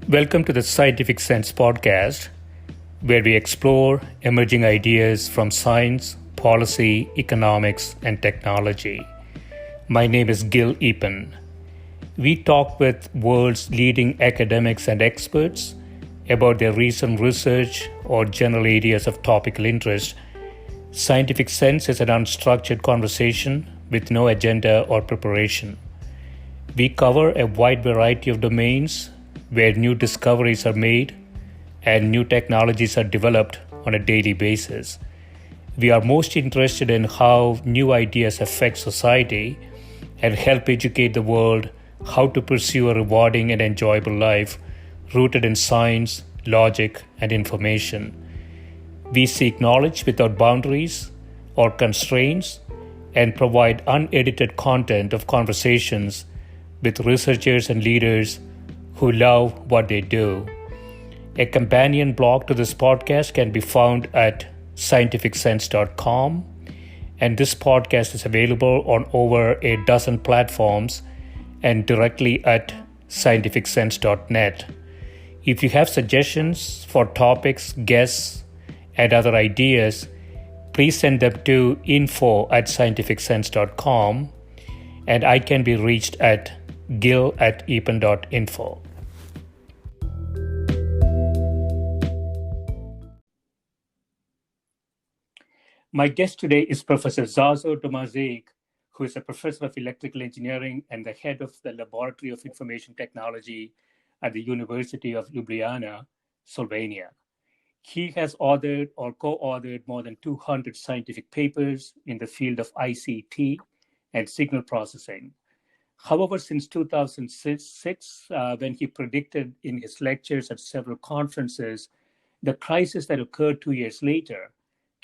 Welcome to the Scientific Sense podcast, where we explore emerging ideas from science, policy, economics, and technology. My name is Gil Epen. We talk with world's leading academics and experts about their recent research or general areas of topical interest. Scientific Sense is an unstructured conversation with no agenda or preparation. We cover a wide variety of domains where new discoveries are made and new technologies are developed on a daily basis. We are most interested in how new ideas affect society and help educate the world how to pursue a rewarding and enjoyable life rooted in science, logic, and information. We seek knowledge without boundaries or constraints and provide unedited content of conversations with researchers and leaders who love what they do. A companion blog to this podcast can be found at scientificsense.com, and this podcast is available on over a dozen platforms and directly at scientificsense.net. If you have suggestions for topics, guests, and other ideas, please send them to info@scientificsense.com, and I can be reached at gil@epen.info. My guest today is Professor Sašo Tomažič, who is a professor of electrical engineering and the head of the Laboratory of Information Technology at the University of Ljubljana, Slovenia. He has authored or co-authored more than 200 scientific papers in the field of ICT and signal processing. However, since 2006, when he predicted in his lectures at several conferences the crisis that occurred 2 years later,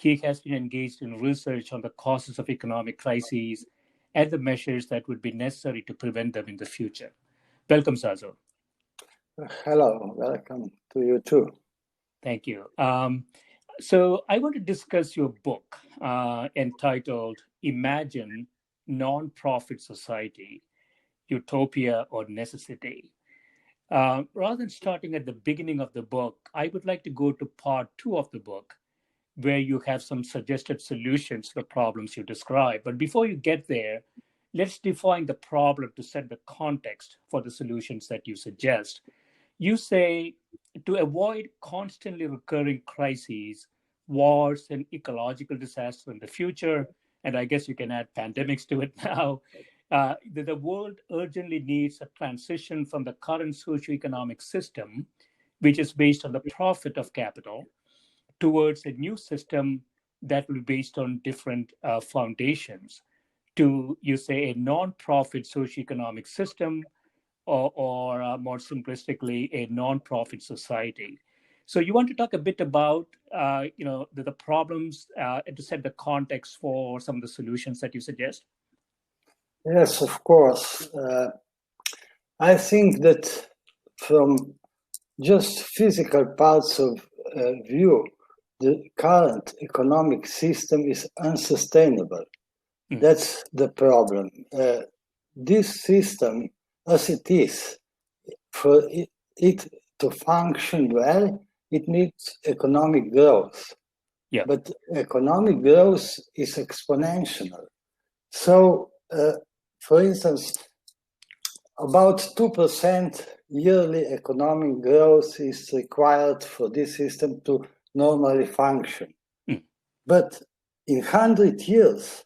he has been engaged in research on the causes of economic crises and the measures that would be necessary to prevent them in the future. Welcome, Sašo. Hello, welcome to you too. Thank you. So I want to discuss your book entitled Imagine Non-Profit Society, Utopia or Necessity. Rather than starting at the beginning of the book, I would like to go to part 2 of the book, where you have some suggested solutions to the problems you describe. But before you get there, let's define the problem to set the context for the solutions that you suggest. You say to avoid constantly recurring crises, wars, and ecological disaster in the future, and I guess you can add pandemics to it now, the world urgently needs a transition from the current socioeconomic system, which is based on the profit of capital, towards a new system that will be based on different foundations, to, you say, a non-profit socioeconomic system, or more simplistically, a non-profit society. So you want to talk a bit about the problems and to set the context for some of the solutions that you suggest? Yes, of course. I think that from just physical parts of view, the current economic system is unsustainable. That's the problem. This system, as it is, for it to function well, it needs economic growth. Yeah. But economic growth is exponential. So, for instance, about 2% yearly economic growth is required for this system to normally function. But in 100 years,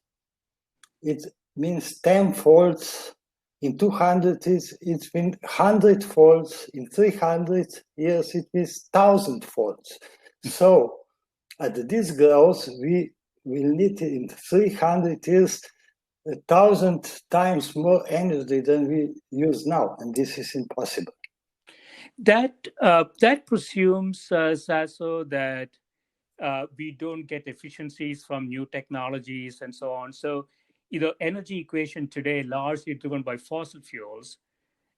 it means 10 folds. In 200 years, it's been 100 folds. In 300 years, it is 1,000 folds. So at this growth, we will need in 300 years 1,000 times more energy than we use now, and this is impossible. That presumes, Sašo, that we don't get efficiencies from new technologies and so on. So, energy equation today largely driven by fossil fuels.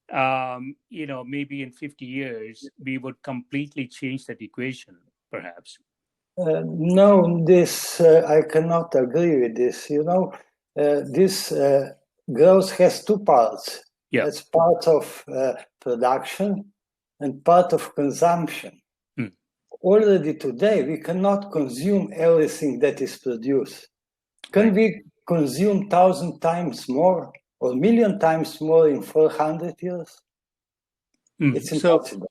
Maybe in 50 years we would completely change that equation, perhaps. No, this I cannot agree with this. This growth has 2 parts. Yeah. It's part of production and part of consumption. Already today, we cannot consume everything that is produced. Can we consume 1,000 times more or 1,000,000 times more in 400 years? It's impossible.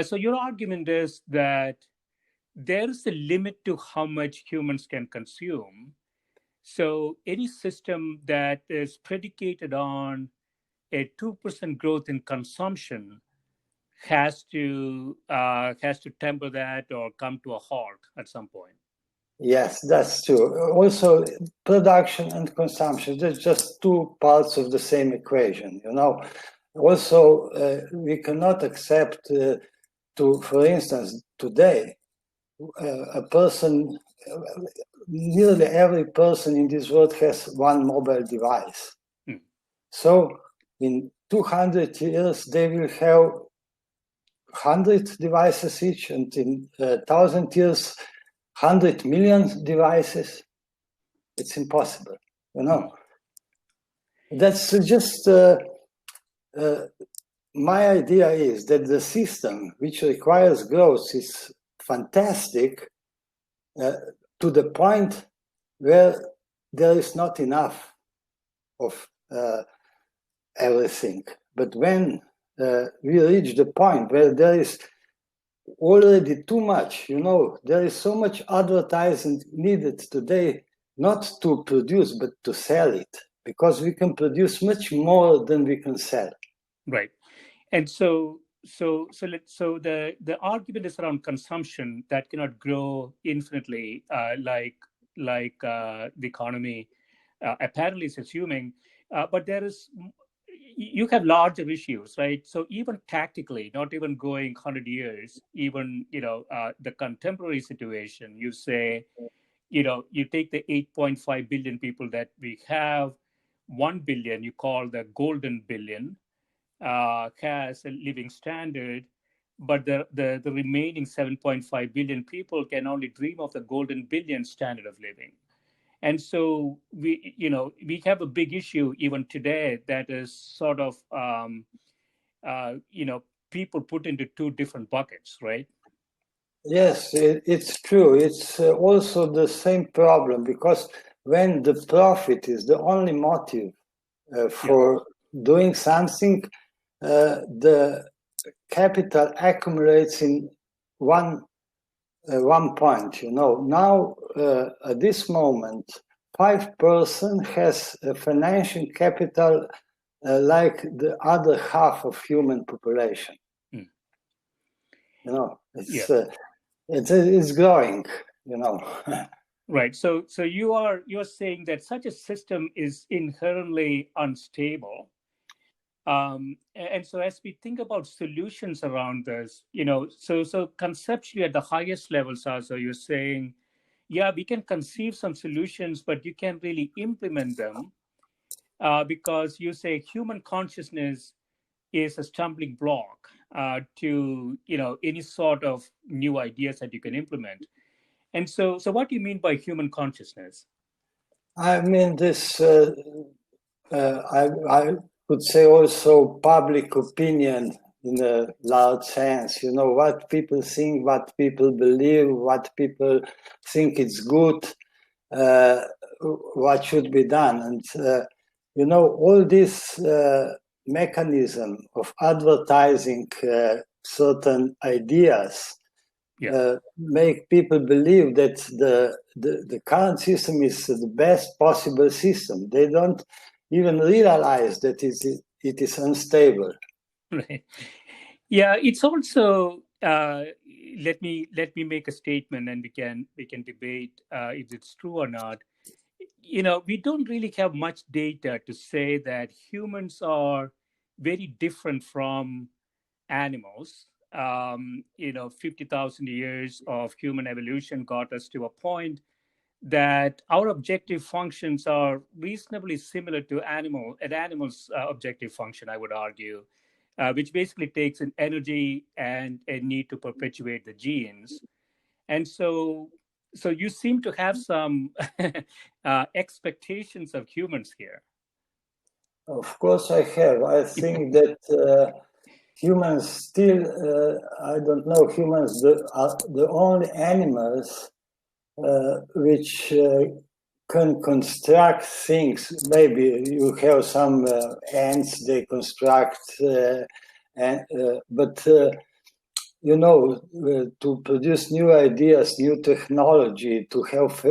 So your argument is that there is a limit to how much humans can consume. So any system that is predicated on a 2% growth in consumption has to temper that or come to a halt at some point. Yes, that's true. Also, production and consumption, they're just two parts of the same equation, Also, we cannot accept for instance, today, nearly every person in this world has one mobile device. So in 200 years, they will have 100 devices each, and in 1,000 years, 100 million devices. It's impossible, That's just my idea is that the system which requires growth is fantastic to the point where there is not enough of everything. But when we reach the point where there is already too much, there is so much advertising needed today, not to produce, but to sell it, because we can produce much more than we can sell. Right. And so the argument is around consumption that cannot grow infinitely, like the economy apparently is assuming. But you have larger issues, right? So even tactically, not even going 100 years, even the contemporary situation, you say, you take the 8.5 billion people that we have, 1 billion you call the golden billion. Has a living standard, but the remaining 7.5 billion people can only dream of the golden billion standard of living. And so we have a big issue even today that is sort of people put into two different buckets, right? Yes, it's true. It's also the same problem, because when the profit is the only motive for doing something, the capital accumulates in one point. Now at this moment, 5% has a financial capital like the other half of human population. It's growing. Right. So you're saying that such a system is inherently unstable. And so as we think about solutions around this, so conceptually at the highest level, Sašo, you're saying, we can conceive some solutions, but you can't really implement them because you say human consciousness is a stumbling block to, any sort of new ideas that you can implement. And so what do you mean by human consciousness? I mean this. I would say also public opinion in a large sense. What people think, what people believe, what people think is good, what should be done, and all this mechanism of advertising certain ideas. Make people believe that the current system is the best possible system. They don't even realize that it is unstable. Right. Yeah, it's also let me make a statement, and we can debate if it's true or not. We don't really have much data to say that humans are very different from animals. 50,000 years of human evolution got us to a point that our objective functions are reasonably similar to animals' objective function, I would argue, which basically takes an energy and a need to perpetuate the genes. And so you seem to have some expectations of humans here. Of course I have. I think that humans still, I don't know, humans are the only animals which can construct things. Maybe you have some ants, they construct, but to produce new ideas, new technology, to have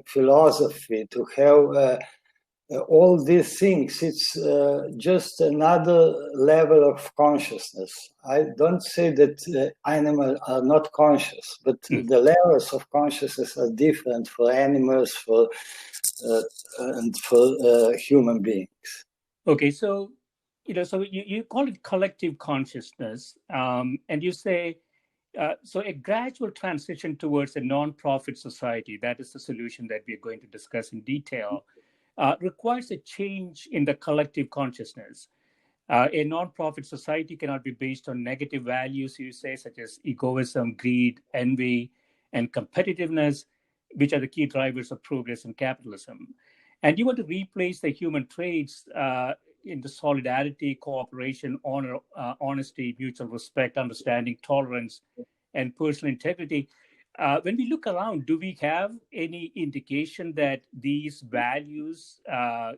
philosophy, to have all these things, it's just another level of consciousness. I don't say that animals are not conscious, but the levels of consciousness are different for animals, and for human beings. Okay, so you call it collective consciousness, and you say so a gradual transition towards a non-profit society, that is the solution that we are going to discuss in detail, requires a change in the collective consciousness. A non-profit society cannot be based on negative values, you say, such as egoism, greed, envy, and competitiveness, which are the key drivers of progress in capitalism. And you want to replace the human traits into solidarity, cooperation, honor, honesty, mutual respect, understanding, tolerance, and personal integrity. When we look around, do we have any indication that these values,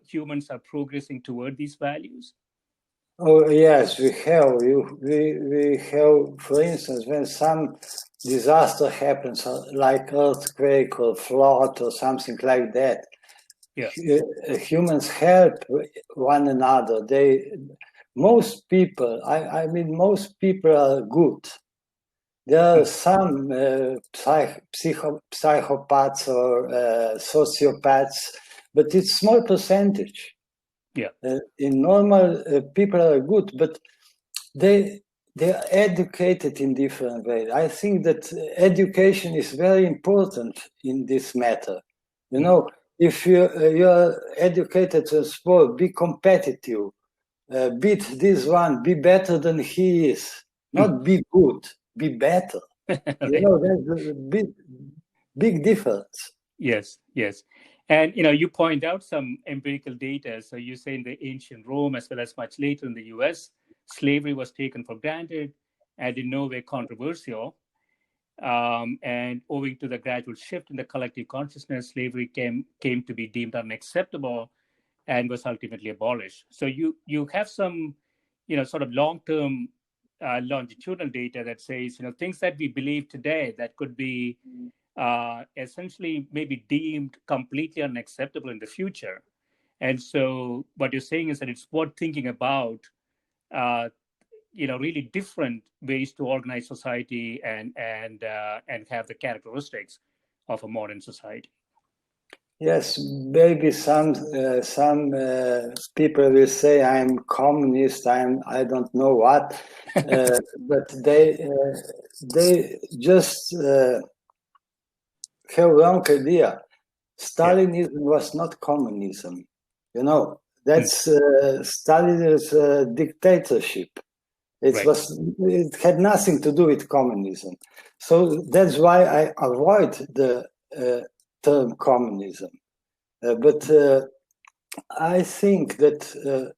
humans are progressing toward these values? Oh, yes, we have. We have, for instance, when some disaster happens, like earthquake or flood or something like that, yeah. Humans help one another. Most people are good. There are some psychopaths or sociopaths, but it's small percentage. Yeah. In normal, people are good, but they are educated in different ways. I think that education is very important in this matter. If you're educated to sport, be competitive, beat this one, be better than he is, not be good, be better. Right. There's a big difference. Yes. And you point out some empirical data. So you say in the ancient Rome, as well as much later in the US, slavery was taken for granted and in no way controversial. And owing to the gradual shift in the collective consciousness, slavery came to be deemed unacceptable and was ultimately abolished. So you have some, sort of long-term longitudinal data that says, things that we believe today that could be essentially maybe deemed completely unacceptable in the future. And so what you're saying is that it's worth thinking about, really different ways to organize society and have the characteristics of a modern society. Yes, maybe some people will say I'm communist. I don't know what, but they just have wrong idea. Stalinism was not communism. That's Stalin's dictatorship. It had nothing to do with communism. So that's why I avoid the term communism. But I think that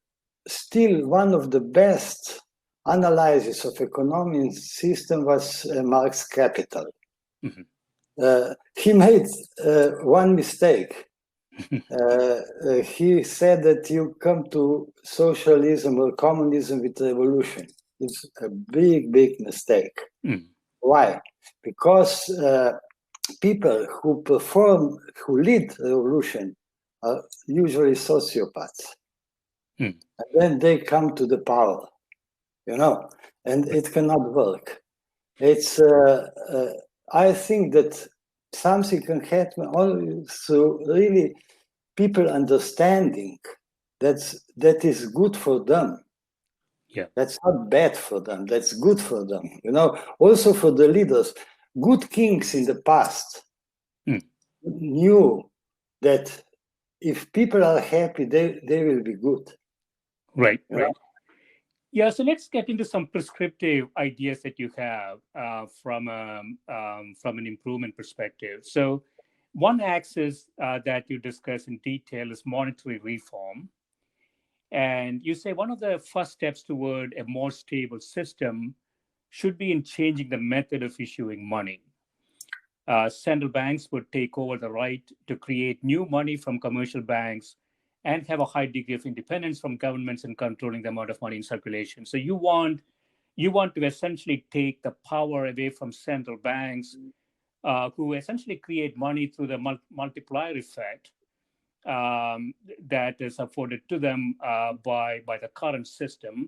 still one of the best analysis of economic system was Marx's Capital. Mm-hmm. He made one mistake. He said that you come to socialism or communism with revolution. It's a big mistake. Mm. Why? Because people who lead revolution are usually sociopaths. And then they come to the power, and it cannot work. It's, I think that something can happen only through really people understanding that is good for them. Yeah. That's not bad for them. That's good for them. Also for the leaders. Good kings in the past knew that if people are happy, they will be good. Right. Yeah, so let's get into some prescriptive ideas that you have from an improvement perspective. So one axis that you discuss in detail is monetary reform. And you say one of the first steps toward a more stable system should be in changing the method of issuing money. Central banks would take over the right to create new money from commercial banks and have a high degree of independence from governments in controlling the amount of money in circulation. So you want to essentially take the power away from central banks, who essentially create money through the multiplier effect that is afforded to them by the current system.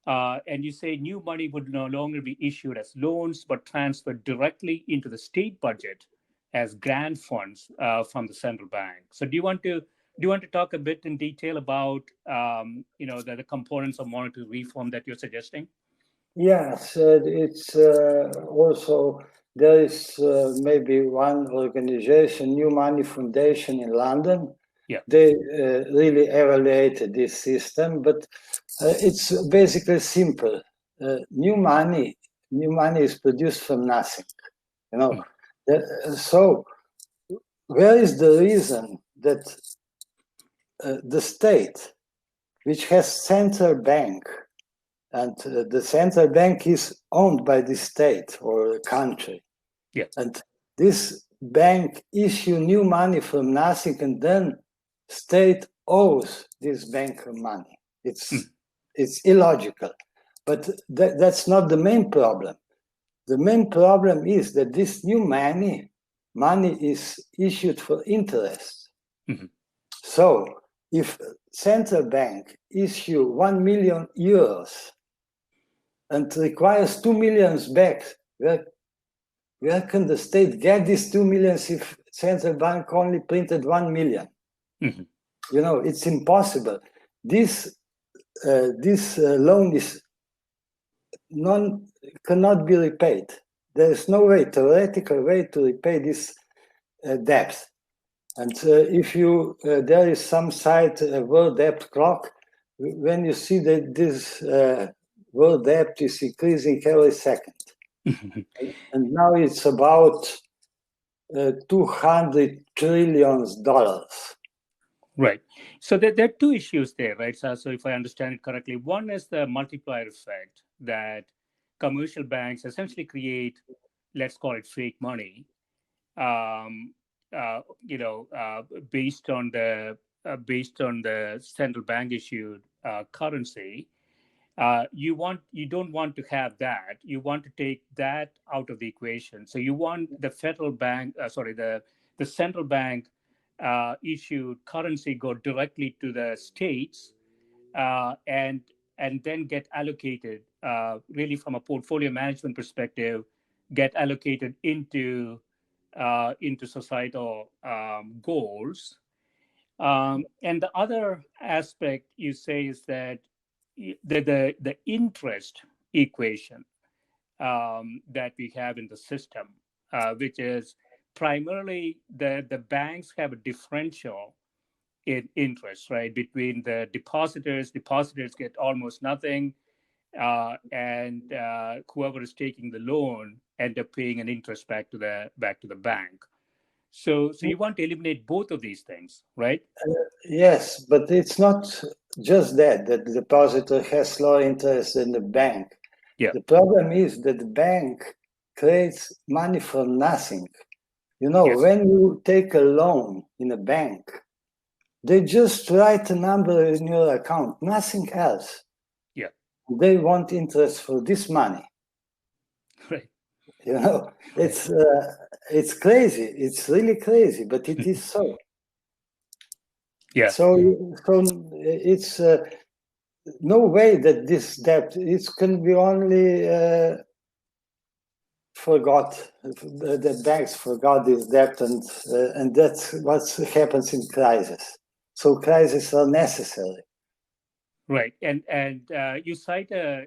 And you say new money would no longer be issued as loans, but transferred directly into the state budget as grant funds from the central bank. So do you want to talk a bit in detail about the components of monetary reform that you're suggesting? Yes, it's also there is maybe one organization, New Money Foundation in London. Yeah. They really evaluated this system, but it's basically simple. New money is produced from nothing. So where is the reason that the state, which has central bank, and the central bank is owned by the state or country. Yeah. And this bank issue new money from nothing, and then state owes this bank money. It's illogical. But that's not the main problem. The main problem is that this new money is issued for interest. Mm-hmm. So if central bank issue 1 million euros and requires 2 million back, where can the state get these 2 million if central bank only printed 1 million? Mm-hmm. It's impossible. This loan is cannot be repaid. There is no theoretical way to repay this debt. And if there is some site, world debt clock, when you see that this world debt is increasing every second. And now it's about $200 trillion. Right. So there are two issues there, right? So if I understand it correctly, one is the multiplier effect that commercial banks essentially create, let's call it fake money, based on the central bank issued currency. You don't want to have that. You want to take that out of the equation. So you want the federal bank, the central bank issued currency go directly to the states, and then get allocated, really from a portfolio management perspective, get allocated into societal goals. And the other aspect you say is that the interest equation that we have in the system, which is primarily the banks have a differential in interest, right, between the depositors. Depositors get almost nothing, and whoever is taking the loan end up paying an interest back to the bank. So you want to eliminate both of these things, right? Yes, but it's not just that the depositor has lower interest than the bank. Yeah. The problem is that the bank creates money from nothing. Yes. When you take a loan in a bank, they just write a number in your account, nothing else. Yeah. They want interest for this money. Right. It's crazy. It's really crazy, but it is so. Yeah. So it's no way that this debt can be only forgot. The banks forgot this debt, and that's what happens in crisis. So crises are necessary. Right, and you cite a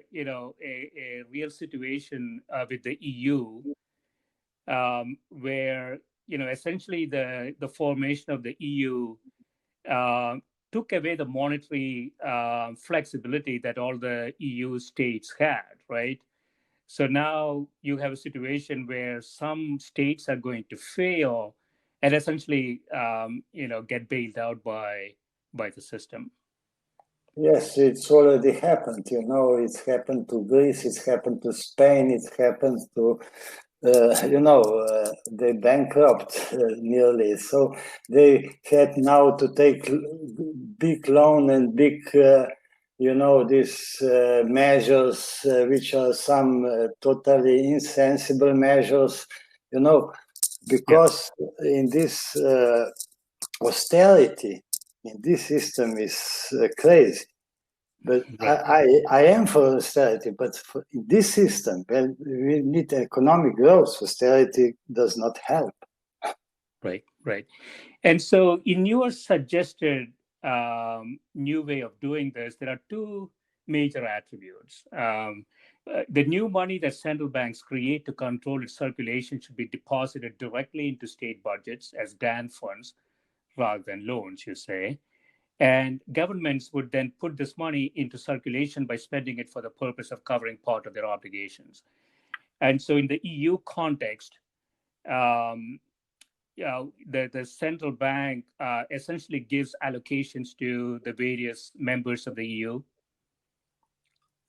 real situation with the EU, where essentially the formation of the EU took away the monetary flexibility that all the EU states had, right? So now you have a situation where some states are going to fail and essentially get bailed out by the system. Yes, it's already happened. It's happened to Greece, it's happened to Spain, it happened to, they bankrupt nearly. So they had now to take big loan and big, these measures, which are some totally insensible measures, because in this austerity, in this system is crazy. But right. I am for austerity, but in this system, when we need economic growth, austerity does not help. Right. And so in your suggested new way of doing this, there are two major attributes. The new money that central banks create to control its circulation should be deposited directly into state budgets as grant funds rather than loans, you say. And governments would then put this money into circulation by spending it for the purpose of covering part of their obligations. And so in the EU context, the central bank essentially gives allocations to the various members of the EU.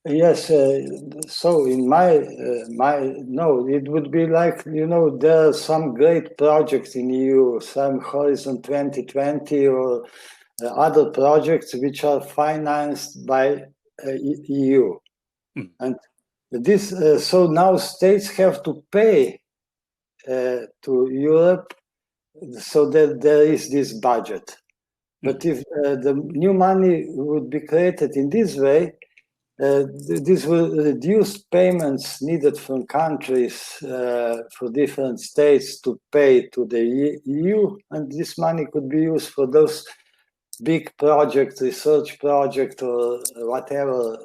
Yes, so in it would be like, there are some great projects in EU, some Horizon 2020 or other projects which are financed by EU. And this, so now states have to pay to Europe so that there is this budget. But if the new money would be created in this way, this will reduce payments needed from countries for different states to pay to the EU, and this money could be used for those big projects, research project, or whatever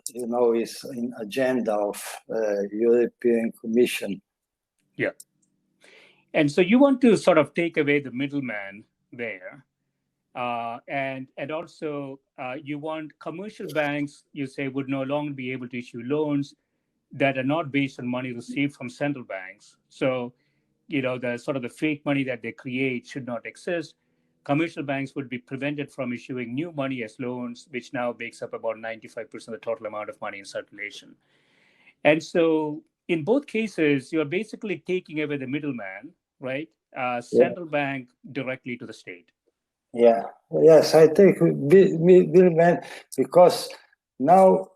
is in agenda of European Commission. Yeah, and so you want to sort of take away the middleman there. And also you want commercial banks, you say, would no longer be able to issue loans that are not based on money received from central banks. So, the sort of the fake money that they create should not exist. Commercial banks would be prevented from issuing new money as loans, which now makes up about 95% of the total amount of money in circulation. And so in both cases, you're basically taking away the middleman, right? Central bank directly to the state. Yeah, yes, I take middleman because now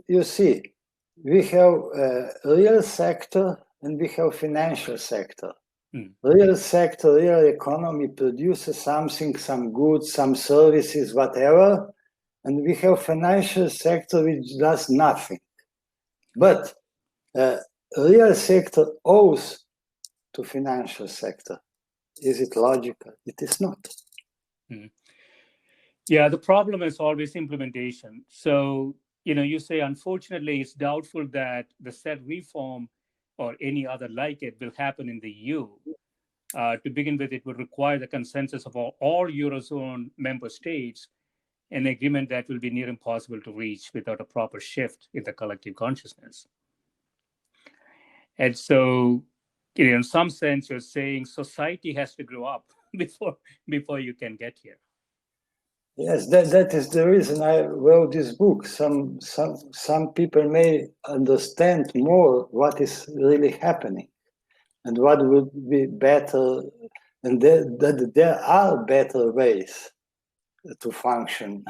you see, we have real sector and we have financial sector. Real sector, real economy produces something, some goods, some services, whatever, and we have financial sector which does nothing. But real sector owes to financial sector. Is it logical? It is not. Yeah, the problem is always implementation. So, you say, unfortunately, it's doubtful that the said reform or any other like it will happen in the EU. To begin with, it would require the consensus of all Eurozone member states, an agreement that will be near impossible to reach without a proper shift in the collective consciousness. And so, in some sense, you're saying society has to grow up before you can get here. Yes, that is the reason I wrote this book. Some people may understand more what is really happening and what would be better, and that there are better ways to function.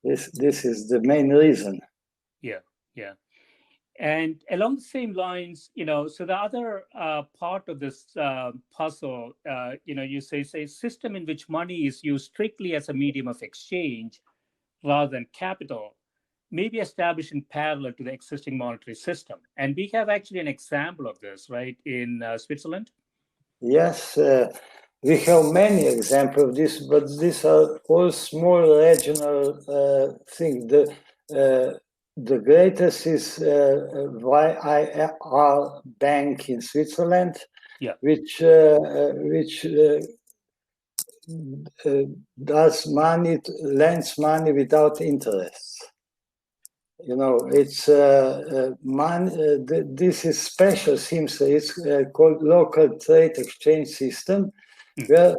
This is the main reason. Yeah. And along the same lines, so the other part of this puzzle, you say system in which money is used strictly as a medium of exchange rather than capital may be established in parallel to the existing monetary system. And we have actually an example of this, right, in Switzerland? Yes, we have many examples of this, but these are all small regional things. The greatest is YIR Bank in Switzerland, which lends money without interest. It's this is special seems it's called local trade exchange system, where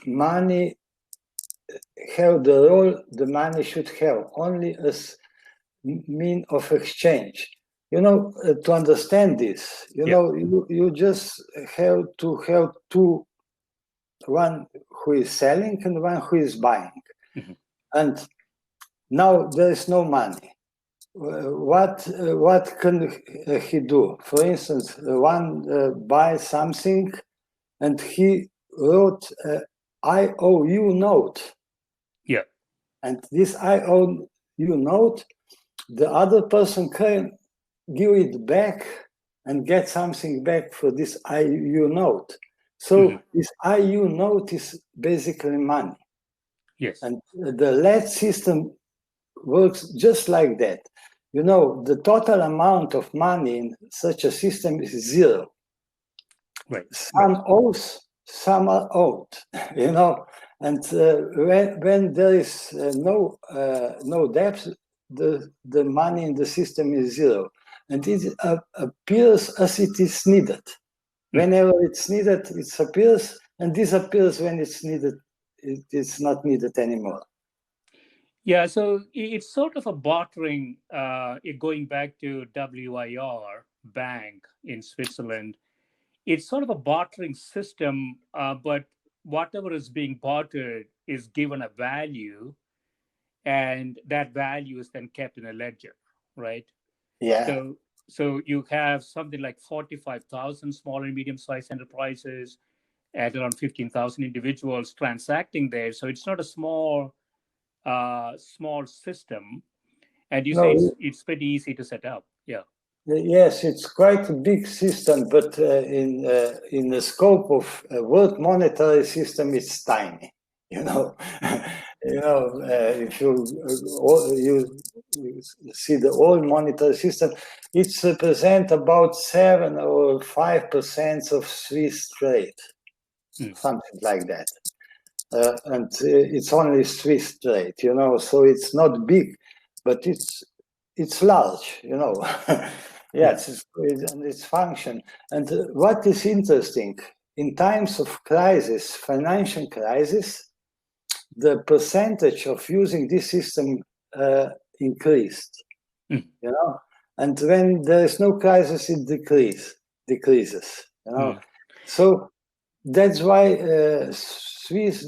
money have the role the money should have, only as mean of exchange. To understand this, you just have to have two, one who is selling and one who is buying. Mm-hmm. And now there is no money. What can he do? For instance, one buys something and he wrote IOU note. Yeah. And this IOU note, the other person can give it back and get something back for this IOU note. So this IOU note is basically money. Yes. And the lead system works just like that. The total amount of money in such a system is zero. Right. Some owes, some are owed, and when there is no debt, the money in the system is zero, and it appears as it is needed. Whenever it's needed, it appears, and disappears when it's needed. It's not needed anymore. Yeah, so it's sort of a bartering, going back to WIR Bank in Switzerland. It's sort of a bartering system, but whatever is being bartered is given a value, and that value is then kept in a ledger, right? Yeah. So you have something like 45,000 small and medium-sized enterprises and around 15,000 individuals transacting there. So it's not a small system, and you say it's pretty easy to set up. Yeah. Yes, it's quite a big system, but in the scope of world monetary system, it's tiny. If you see the old monetary system, it's represent about 7 or 5% of Swiss trade, something like that. And it's only Swiss trade, so it's not big, but it's large, Yes, it's function. And what is interesting, in times of crisis, financial crisis, the percentage of using this system increased, and when there is no crisis, it decreases, So that's why Swiss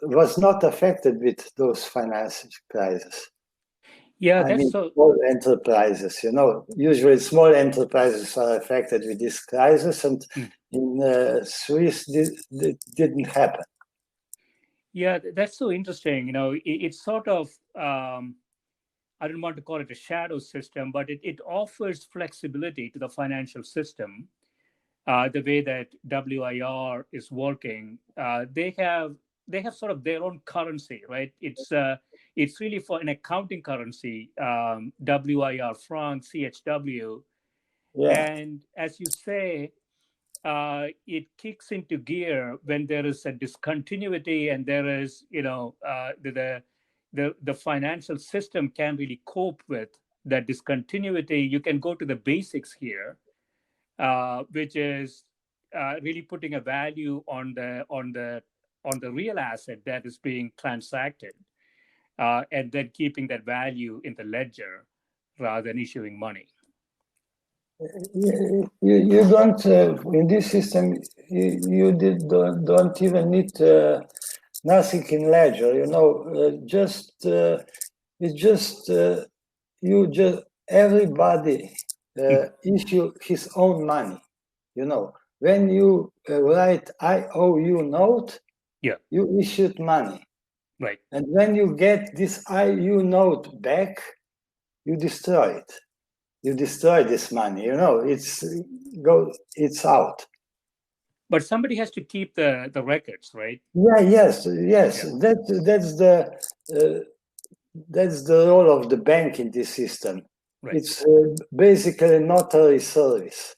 was not affected with those financial crises. Yeah, small enterprises, usually small enterprises are affected with this crisis, and in Swiss, it didn't happen. Yeah, that's so interesting. It's sort of, I don't want to call it a shadow system, but it offers flexibility to the financial system. The way that WIR is working, they have sort of their own currency, right? It's really for an accounting currency, WIR franc, CHW, and as you say, it kicks into gear when there is a discontinuity, and there is, the financial system can really cope with that discontinuity. You can go to the basics here, which is really putting a value on the real asset that is being transacted, and then keeping that value in the ledger rather than issuing money. You don't in this system. You don't even need nothing in ledger. Everybody issue his own money. When you write IOU note, you issued money. Right. And when you get this IOU note back, you destroy it. You destroy this money. It's out. But somebody has to keep the records, right? Yeah. Yes. Yeah. That's the role of the bank in this system. Right. It's basically a notary service,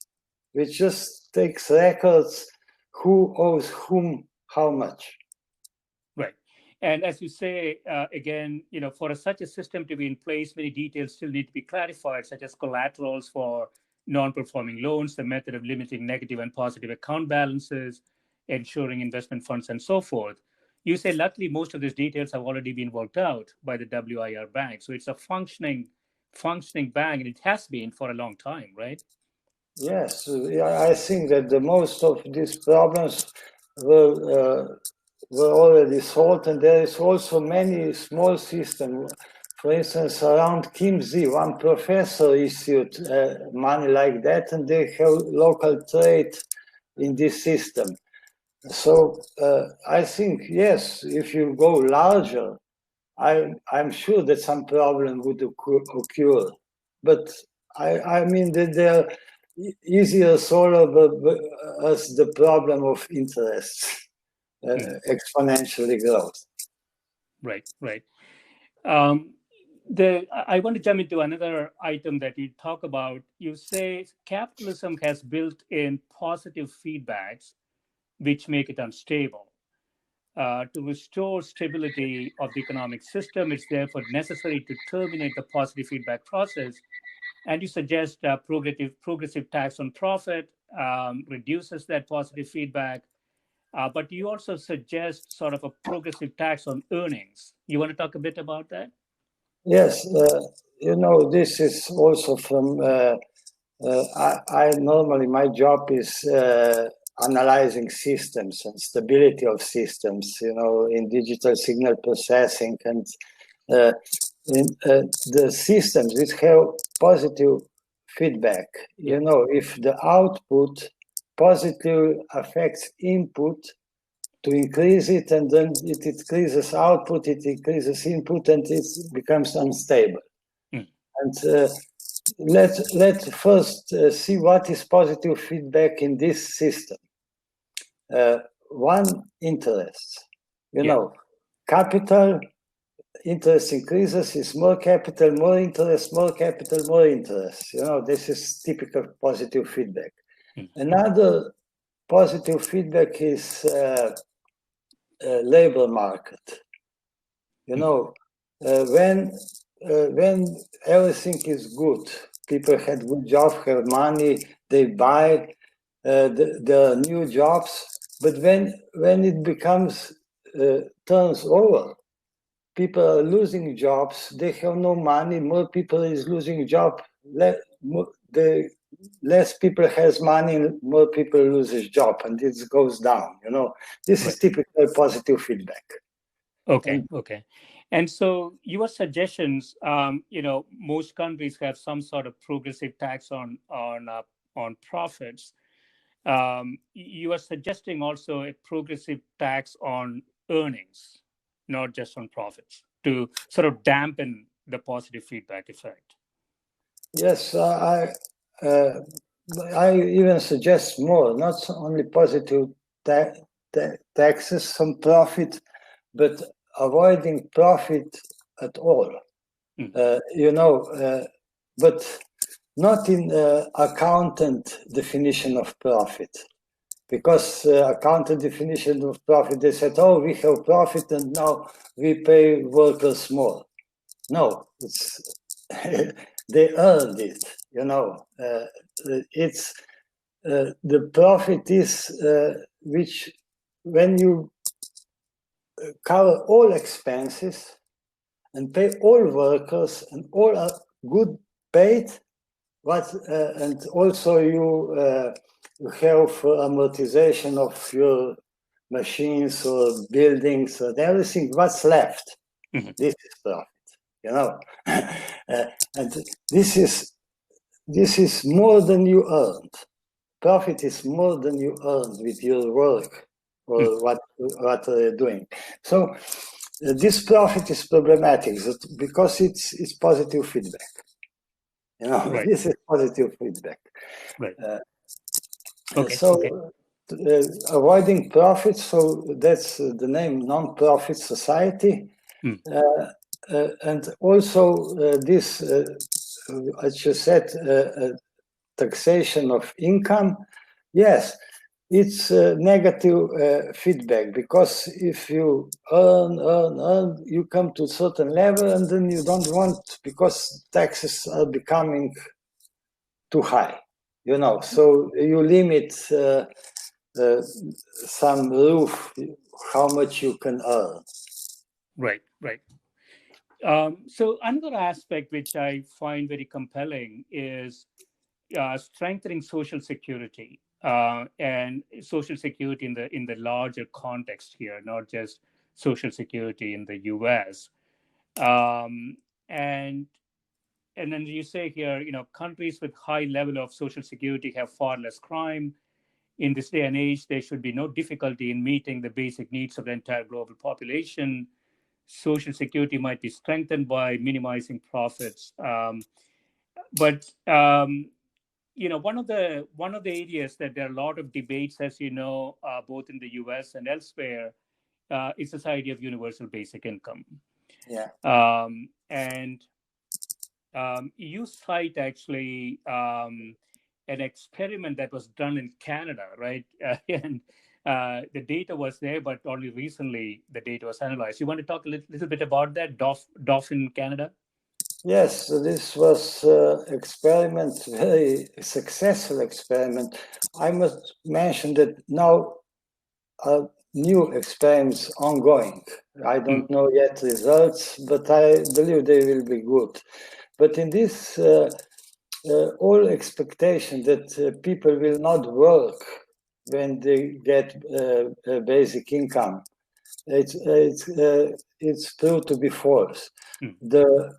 which just takes records, who owes whom how much. Right. And as you say, again, for such a system to be in place, many details still need to be clarified, such as collaterals for non-performing loans, the method of limiting negative and positive account balances, ensuring investment funds, and so forth. you say luckily most of these details have already been worked out by the WIR bank. So it's a functioning bank, and it has been for a long time, right? Yes, I think that the most of these problems were already solved, and there is also many small systems. For instance, around Kimsey, one professor issued money like that, and they have local trade in this system. So I think, yes, if you go larger, I'm sure that some problem would occur. But I mean that they're easier solvable as the problem of interest exponentially grows. Right. I want to jump into another item that you talk about. You say capitalism has built in positive feedbacks which make it unstable. To restore stability of the economic system, it's therefore necessary to terminate the positive feedback process. And you suggest progressive tax on profit reduces that positive feedback. But you also suggest sort of a progressive tax on earnings. You want to talk a bit about that? Yes, this is also from. I normally, my job is analyzing systems and stability of systems, in digital signal processing, and the systems which have positive feedback. If the output positively affects input to increase it, and then it increases output, it increases input, and it becomes unstable. And let's first see what is positive feedback in this system. One, interest. Capital, interest increases, is more capital, more interest, more capital, more interest. This is typical positive feedback. Another positive feedback is labor market. When everything is good, people had good jobs, have money, they buy, there are new jobs. But when it becomes turns over, people are losing jobs, they have no money, more people is losing job, less people has money, more people loses job, and it goes down. This is typical positive feedback. Okay. And so your suggestions, most countries have some sort of progressive tax on profits. You are suggesting also a progressive tax on earnings, not just on profits, to sort of dampen the positive feedback effect. Yes, I even suggest more, not only positive taxes on profit, but avoiding profit at all. But not in accountant definition of profit, because accountant definition of profit, they said, oh, we have profit and now we pay workers more. No, it's they earned it. It's the profit is which, when you cover all expenses and pay all workers and all are good paid, and also you have amortization of your machines or buildings and everything, what's left? This is profit, and this is more than you earned. Profit is more than you earned with your work or what you're doing. So this profit is problematic because it's positive feedback. Right. This is positive feedback. Right. Avoiding profits, so that's the name, non-profit society. And also this, as you said, taxation of income. Yes, it's negative feedback, because if you earn, you come to a certain level and then you don't want, because taxes are becoming too high, so you limit some roof how much you can earn. Right. So another aspect which I find very compelling is strengthening social security and social security in the larger context here, not just social security in the U.S. Um, and and then you say here, countries with high level of social security have far less crime. In this day and age, there should be no difficulty in meeting the basic needs of the entire global population. Social security might be strengthened by minimizing profits. But one of the areas that there are a lot of debates, as you know, both in the U.S. and elsewhere, is this idea of universal basic income. Yeah. And you cite actually an experiment that was done in Canada, right? And the data was there, but only recently the data was analyzed. You want to talk a little bit about that, DOF in Canada? Yes, so this was experiment, very successful experiment. I must mention that now new experiments ongoing. I don't know yet results, but I believe they will be good. But in this all expectation that people will not work when they get a basic income, it's proved to be false. The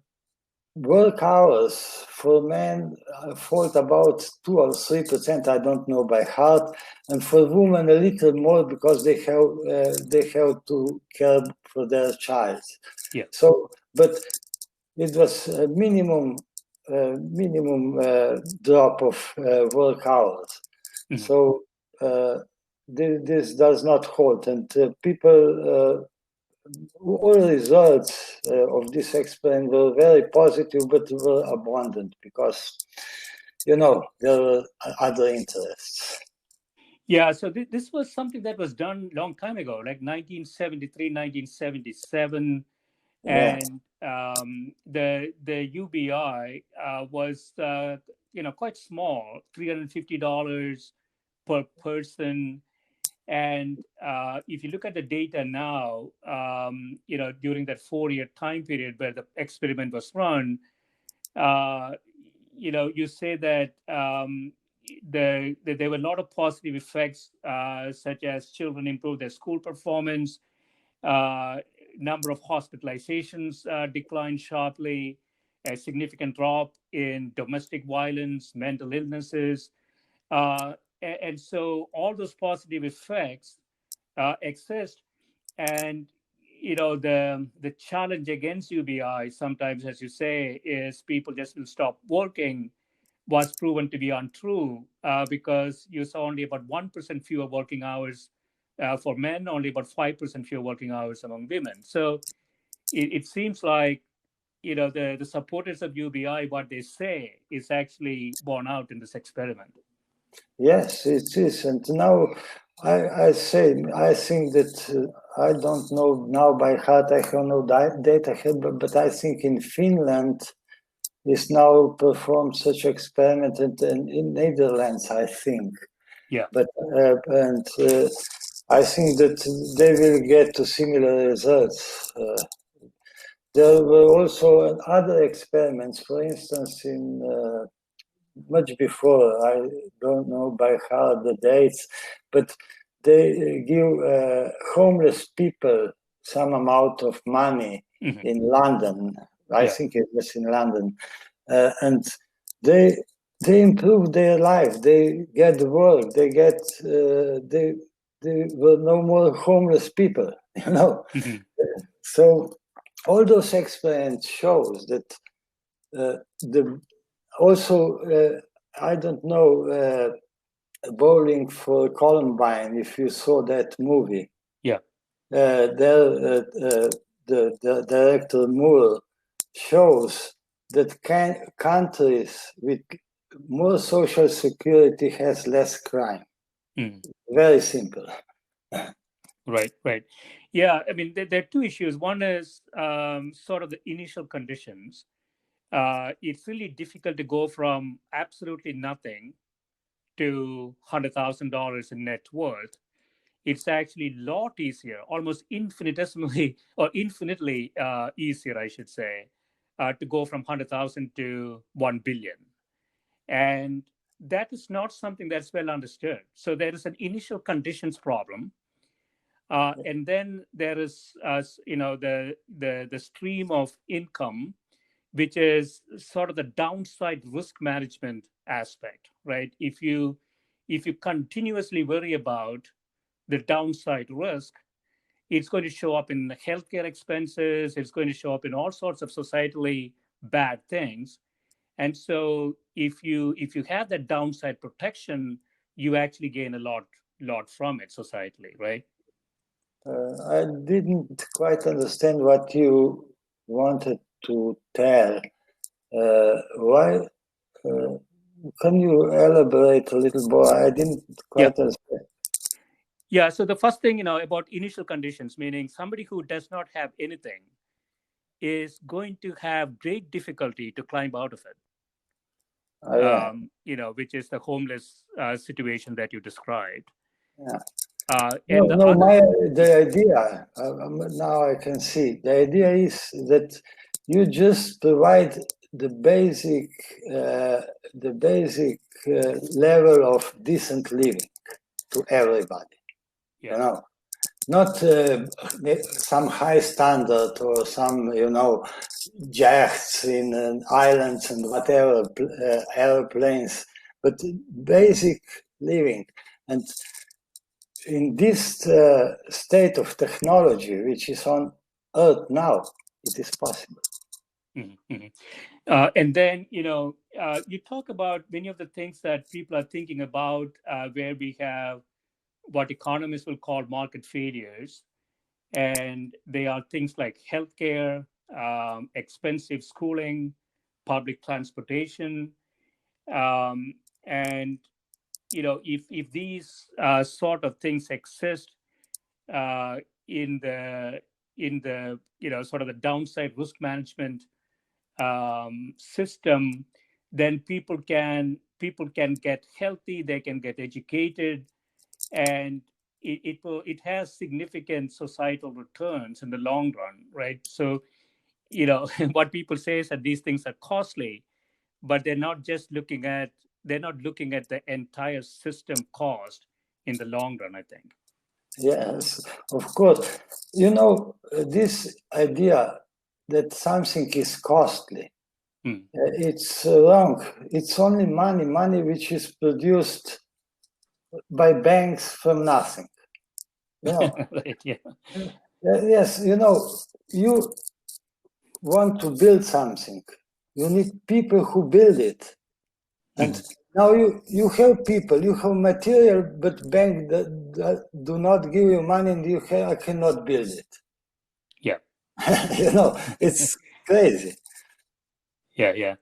work hours for men fall about 2 or 3%. I don't know by heart, and for women a little more because they have to care for their child. Yeah. So, but it was a minimum drop of work hours. Mm-hmm. So this does not hold, and people. All results of this experiment were very positive, but were abandoned because, there were other interests. Yeah, so this was something that was done long time ago, like 1973, 1977. Yeah. And the UBI was quite small, $350 per person. And if you look at the data now, during that 4-year time period where the experiment was run, you say that there were a lot of positive effects, such as children improved their school performance, number of hospitalizations declined sharply, a significant drop in domestic violence, mental illnesses. And so all those positive effects exist. And the challenge against UBI sometimes, as you say, is people just will stop working, was proven to be untrue, because you saw only about 1% fewer working hours for men, only about 5% fewer working hours among women. So it seems like the supporters of UBI, what they say is actually borne out in this experiment. Yes, it is. And now I think that I don't know now by heart, I have no data here, but I think in Finland is now performed such experiment, and in Netherlands, I think. Yeah. But I think that they will get to similar results. There were also other experiments, for instance, in much before, I don't know by heart the dates, but they give homeless people some amount of money in London. I think it was in London, and they improve their life. They get work. They get they were no more homeless people. So all those experiments shows that I don't know, Bowling for Columbine, if you saw that movie. Yeah. The director Moore shows that countries with more social security has less crime. Very simple. Right. Yeah, I mean, there are two issues. One is sort of the initial conditions. It's really difficult to go from absolutely nothing to $100,000 in net worth. it's actually a lot easier, almost infinitesimally or infinitely easier, I should say, to go from 100,000 to 1 billion. And that is not something that's well understood. So there is an initial conditions problem. And then there is, the stream of income, which is sort of the downside risk management aspect, right? If you continuously worry about the downside risk, it's going to show up in healthcare expenses. It's going to show up in all sorts of societally bad things. And so if you have that downside protection, you actually gain a lot from it societally, right? I didn't quite understand what you wanted to tell. Why? Can you elaborate a little more? I didn't quite understand. Yeah. So the first thing, about initial conditions, meaning somebody who does not have anything is going to have great difficulty to climb out of it. Yeah. Which is the homeless situation that you described. Yeah. And the idea, now I can see, the idea is that you just provide the basic level of decent living to everybody. Yeah. Not some high standard or some, yachts in islands and whatever, airplanes, but basic living. And in this state of technology, which is on Earth now, it is possible. Mm-hmm. And then, you talk about many of the things that people are thinking about, where we have what economists will call market failures. And they are things like healthcare, expensive schooling, public transportation. And, if these sort of things exist in the sort of the downside risk management system, then people can get healthy, they can get educated, and it has significant societal returns in the long run, right? So what people say is that these things are costly, but they're not looking at the entire system cost in the long run, I think. Yes, of course. This idea that something is costly, it's wrong. It's only money which is produced by banks from nothing. Right, yeah. Yes, you want to build something. You need people who build it. And now you have people, you have material, but bank that do not give you money, and I cannot build it. Yeah. It's crazy. Yeah.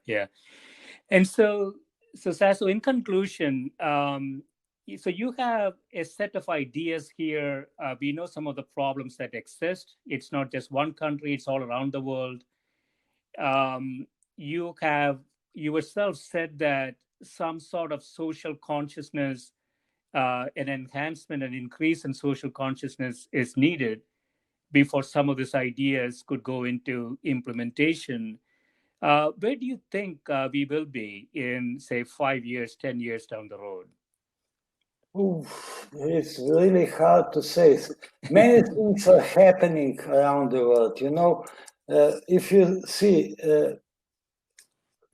And so Saso, in conclusion, so you have a set of ideas here. We know some of the problems that exist. It's not just one country; it's all around the world. You yourself said that some sort of social consciousness, an enhancement, an increase in social consciousness is needed before some of these ideas could go into implementation. Where do you think we will be in, say, 5 years, 10 years down the road? Oof, it's really hard to say. Many things are happening around the world. If you see,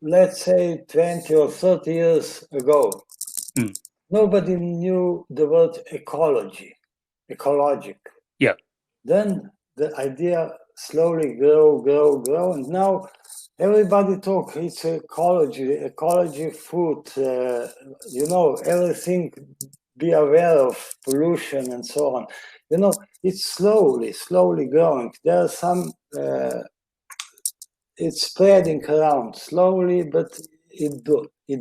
let's say 20 or 30 years ago, nobody knew the word ecologic. Yeah. Then the idea slowly grow, and now everybody talk. It's ecology, food. Everything. Be aware of pollution and so on. It's slowly growing. There are some. It's spreading around slowly, but it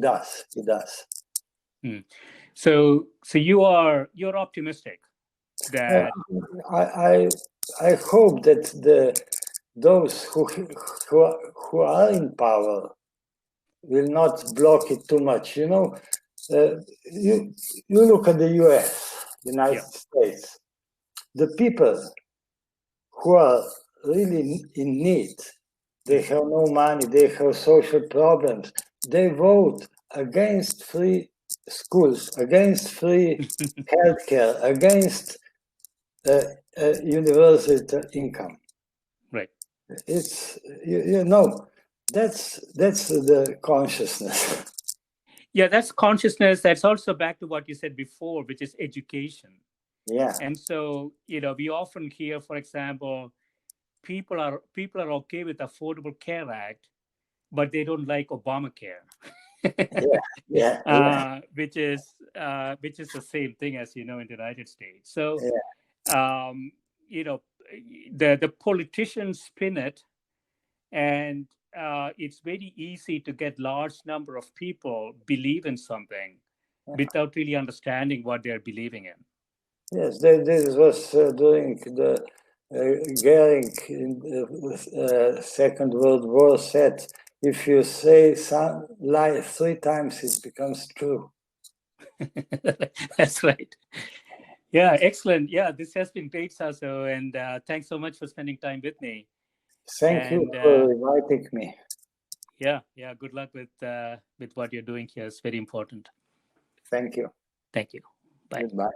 does. So you're optimistic that I hope that those who are in power will not block it too much. You look at the U.S., United States. the people who are really in need, they have no money, they have social problems, they vote against free schools, against free healthcare, against universal income. Right. It's, you know, that's the consciousness. Yeah, that's consciousness. That's also back to what you said before, which is education. Yeah. And so, we often hear, for example, people are okay with Affordable Care Act, but they don't like Obamacare. Which is the same thing as in the United States. So, the politicians spin it, and it's very easy to get large number of people believe in something without really understanding what they're believing in. Yes, this was during the Goering in the Second World War said, if you say some lie 3 times, it becomes true. That's right. Yeah, excellent. Yeah, this has been great, Sašo, and thanks so much for spending time with me. Thank you for inviting me. Yeah. Good luck with what you're doing here. It's very important. Thank you. Thank you. Bye. Goodbye.